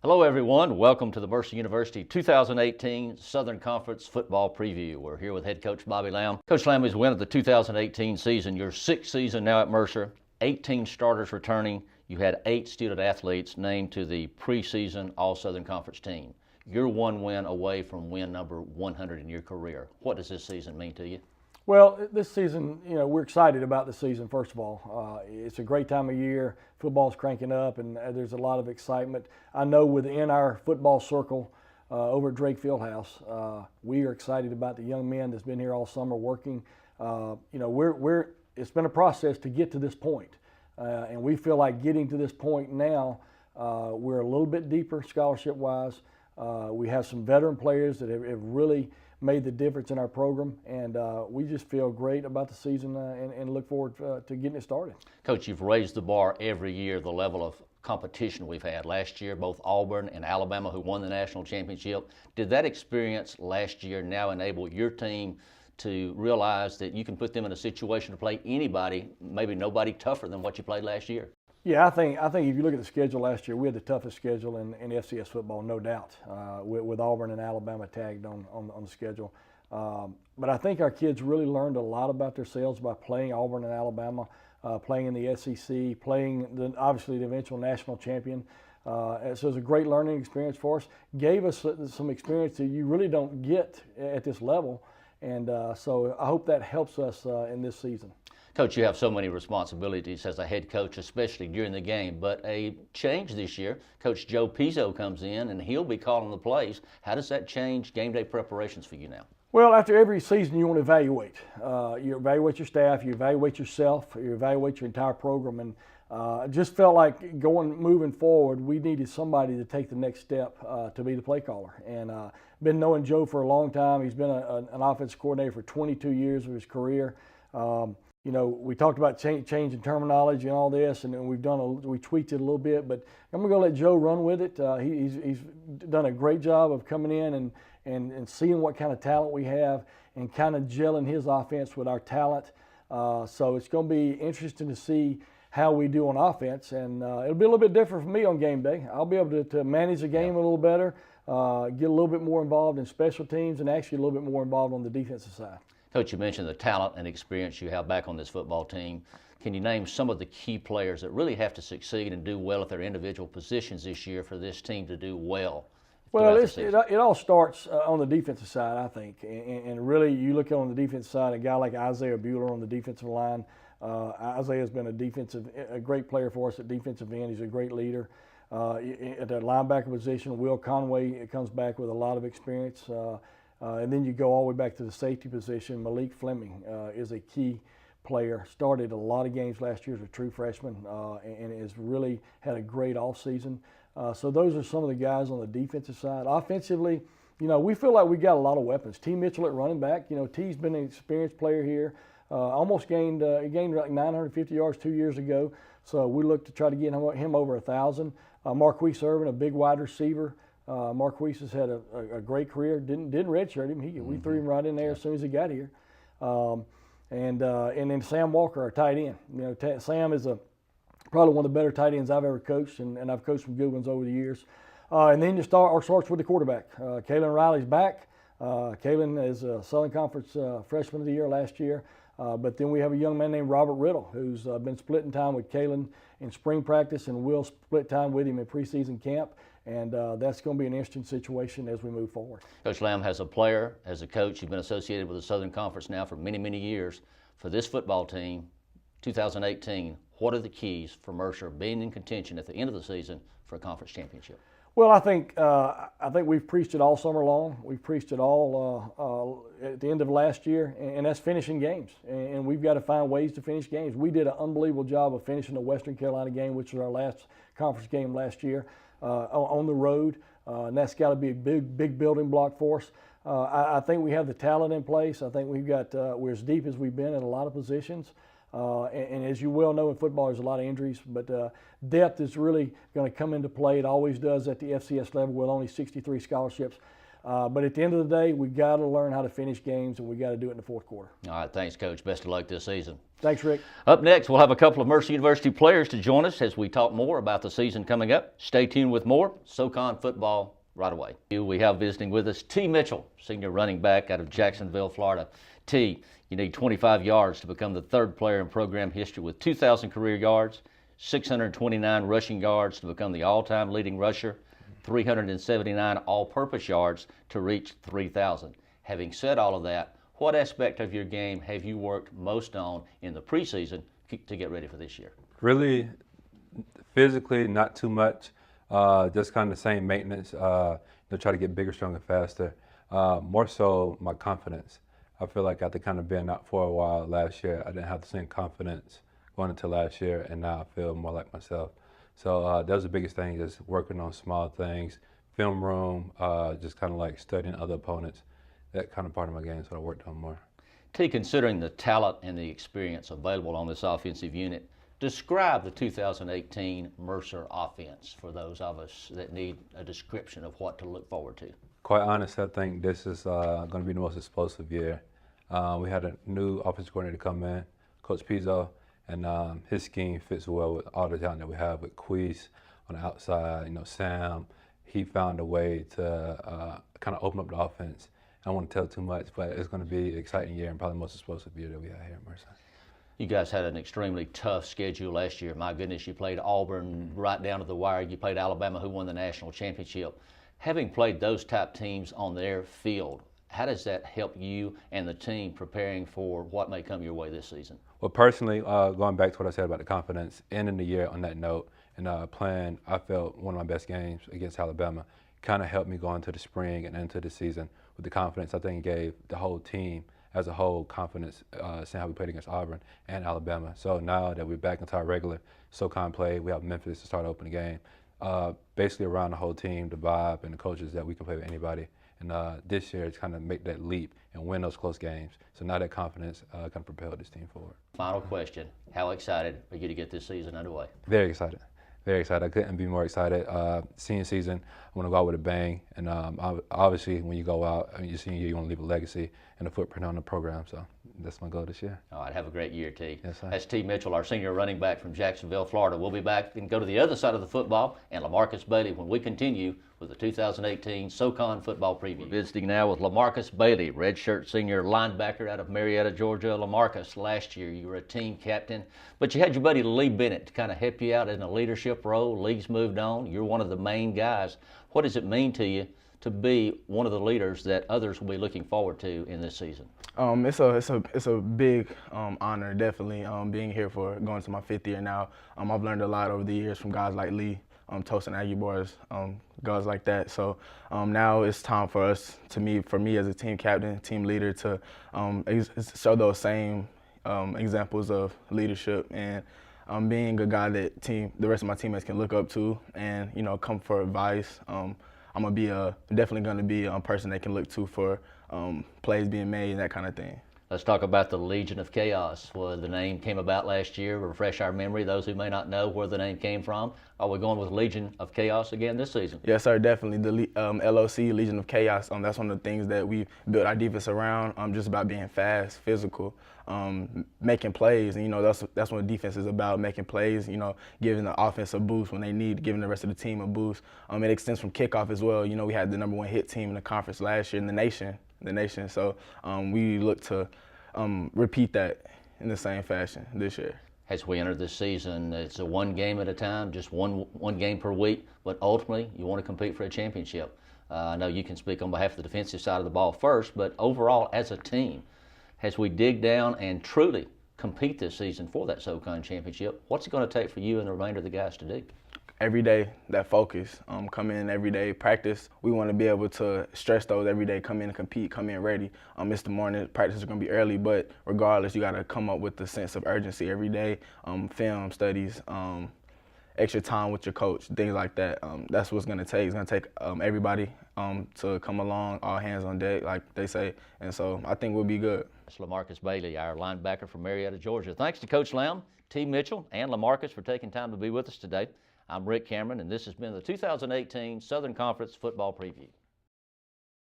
Hello everyone, welcome to the Mercer University 2018 Southern Conference Football Preview. We're here with head coach Bobby Lamb. Coach Lamb is winning the 2018 season, your sixth season now at Mercer, 18 starters returning. You had 8 student athletes named to the preseason All-Southern Conference team. You're one win away from win number 100 in your career. What does this season mean to you? Well, this season, we're excited about the season, first of all. It's a great time of year. Football's cranking up, and there's a lot of excitement. I know within our football circle over at Drake Fieldhouse, we are excited about the young men that's been here all summer working. It's been a process to get to this point, and we feel like getting to this point now, we're a little bit deeper scholarship-wise. We have some veteran players that have really made the difference in our program, and we just feel great about the season and look forward to getting it started. Coach, you've raised the bar every year, the level of competition we've had. Last year, both Auburn and Alabama, who won the national championship. Did that experience last year now enable your team to realize that you can put them in a situation to play anybody, maybe nobody tougher than what you played last year? Yeah, I think if you look at the schedule last year, we had the toughest schedule in FCS football, no doubt, with Auburn and Alabama tagged on the schedule. But I think our kids really learned a lot about themselves by playing Auburn and Alabama, playing in the SEC, playing obviously the eventual national champion. So it was a great learning experience for us. Gave us some experience that you really don't get at this level, and so I hope that helps us in this season. Coach, you have so many responsibilities as a head coach, especially during the game, but a change this year. Coach Joe Pizzo comes in, and he'll be calling the plays. How does that change game day preparations for you now? Well, after every season, you want to evaluate. You evaluate your staff, you evaluate yourself, you evaluate your entire program, and I just felt like moving forward, we needed somebody to take the next step to be the play caller. And been knowing Joe for a long time. He's been an offensive coordinator for 22 years of his career. We talked about changing terminology and all this, and we tweaked it a little bit. But I'm going to let Joe run with it. He's done a great job of coming in and seeing what kind of talent we have and kind of gelling his offense with our talent. So it's going to be interesting to see how we do on offense, and it'll be a little bit different for me on game day. I'll be able to manage the game a little better, get a little bit more involved in special teams, and actually a little bit more involved on the defensive side. Coach, you mentioned the talent and experience you have back on this football team. Can you name some of the key players that really have to succeed and do well at their individual positions this year for this team to do well? Well, it all starts on the defensive side, I think. And really, you look on the defensive side, a guy like Isaiah Bueller on the defensive line. Isaiah's been a great player for us at defensive end. He's a great leader. At the linebacker position, Will Conway comes back with a lot of experience. And then you go all the way back to the safety position. Malik Fleming is a key player. Started a lot of games last year as a true freshman and has really had a great offseason. So those are some of the guys on the defensive side. Offensively, we feel like we got a lot of weapons. T. Mitchell at running back. T's been an experienced player here. Almost gained like 950 yards 2 years ago. So we look to try to get him over 1,000. Marquise Irvin, a big wide receiver. Marquise has had a great career. Didn't redshirt him. We threw him right in there as soon as he got here. And then Sam Walker, our tight end. Sam is probably one of the better tight ends I've ever coached, and I've coached some good ones over the years. And then starts with the quarterback. Kalen Riley's back. Kalen is a Southern Conference Freshman of the Year last year. But then we have a young man named Robert Riddle who's been splitting time with Kalen in spring practice, and will split time with him in preseason camp. And that's going to be an interesting situation as we move forward. Coach Lamb, as a player, as a coach, you've been associated with the Southern Conference now for many, many years. For this football team, 2018, what are the keys for Mercer being in contention at the end of the season for a conference championship? Well, I think we've preached it all summer long. We've preached it all at the end of last year, and that's finishing games. And we've got to find ways to finish games. We did an unbelievable job of finishing the Western Carolina game, which was our last conference game last year, on the road. And that's got to be a big building block for us. I think we have the talent in place. I think we're as deep as we've been in a lot of positions. And as you well know, in football, there's a lot of injuries, but depth is really going to come into play. It always does at the FCS level with only 63 scholarships. But at the end of the day, we got to learn how to finish games, and we got to do it in the fourth quarter. All right, thanks, Coach. Best of luck this season. Thanks, Rick. Up next, we'll have a couple of Mercer University players to join us as we talk more about the season coming up. Stay tuned with more SoCon football right away. We have visiting with us T. Mitchell, senior running back out of Jacksonville, Florida. T, you need 25 yards to become the third player in program history with 2,000 career yards, 629 rushing yards to become the all-time leading rusher, 379 all-purpose yards to reach 3,000. Having said all of that, what aspect of your game have you worked most on in the preseason to get ready for this year? Really, physically, not too much. Just kind of the same maintenance. Try to get bigger, stronger, faster. More so, my confidence. I feel like after kind of being out for a while last year, I didn't have the same confidence going into last year, and now I feel more like myself. So that was the biggest thing, just working on small things, film room, just kind of like studying other opponents. That kind of part of my game, so I worked on more. T, considering the talent and the experience available on this offensive unit, describe the 2018 Mercer offense for those of us that need a description of what to look forward to. Quite honest, I think this is going to be the most explosive year. We had a new offensive coordinator come in, Coach Pizzo, and his scheme fits well with all the talent that we have with Queese on the outside, Sam. He found a way to kind of open up the offense. I don't want to tell too much, but it's going to be an exciting year and probably the most explosive year that we have here at Mercer. You guys had an extremely tough schedule last year. My goodness, you played Auburn right down to the wire. You played Alabama, who won the national championship. Having played those type teams on their field, how does that help you and the team preparing for what may come your way this season? Well, personally, going back to what I said about the confidence, ending the year on that note and playing, I felt one of my best games against Alabama kind of helped me go into the spring and into the season with the confidence. I think it gave the whole team as a whole confidence, seeing how we played against Auburn and Alabama. So now that we're back into our regular SoCon play, we have Memphis to start opening the game. Basically around the whole team, the vibe and the coaches that we can play with anybody. And this year, it's kind of make that leap and win those close games. So now that confidence kind of propelled this team forward. Final question, how excited are you to get this season underway? Very excited. Very excited. I couldn't be more excited. Senior season, I want to go out with a bang. And obviously, when you go out, your senior year, you want to leave a legacy and a footprint on the program. So that's my goal this year. All right, have a great year, T. Yes, sir. That's T. Mitchell, our senior running back from Jacksonville, Florida. We'll be back and go to the other side of the football and LaMarcus Bailey when we continue with the 2018 SoCon football preview. Visiting now with LaMarcus Bailey, redshirt senior linebacker out of Marietta, Georgia. LaMarcus, last year you were a team captain, but you had your buddy Lee Bennett to kind of help you out in a leadership role. Lee's moved on. You're one of the main guys. What does it mean to you to be one of the leaders that others will be looking forward to in this season? It's a big honor, definitely, being here for going to my 5th year now. I've learned a lot over the years from guys like Lee, Toast and Aggie Boys, guys like that. So now it's time for us, for me as a team captain, team leader, to show those same examples of leadership and being a guy that the rest of my teammates can look up to and come for advice. I'm definitely gonna be a person they can look to for plays being made and that kind of thing. Let's talk about the Legion of Chaos. Well, the name came about last year. Refresh our memory, those who may not know where the name came from. Are we going with Legion of Chaos again this season? Yes, sir, definitely. The LOC, Legion of Chaos, that's one of the things that we built our defense around, just about being fast, physical, making plays. And, that's what defense is about, making plays, giving the offense a boost when they need, giving the rest of the team a boost. It extends from kickoff as well. We had the #1 hit team in the conference last year in the nation. So we look to repeat that in the same fashion this year. As we enter this season, it's a one game at a time, just one game per week, but ultimately you want to compete for a championship. I know you can speak on behalf of the defensive side of the ball first, but overall as a team, as we dig down and truly compete this season for that SoCon championship, what's it going to take for you and the remainder of the guys to do? Every day, that focus, come in every day, practice. We want to be able to stress those every day, come in and compete, come in ready. It's the morning, practice is going to be early, but regardless, you got to come up with the sense of urgency every day, film, studies, extra time with your coach, things like that. That's what's going to take. It's going to take everybody to come along, all hands on deck, like they say, and so I think we'll be good. That's LaMarcus Bailey, our linebacker from Marietta, Georgia. Thanks to Coach Lamb, T. Mitchell, and LaMarcus for taking time to be with us today. I'm Rick Cameron, and this has been the 2018 Southern Conference Football Preview.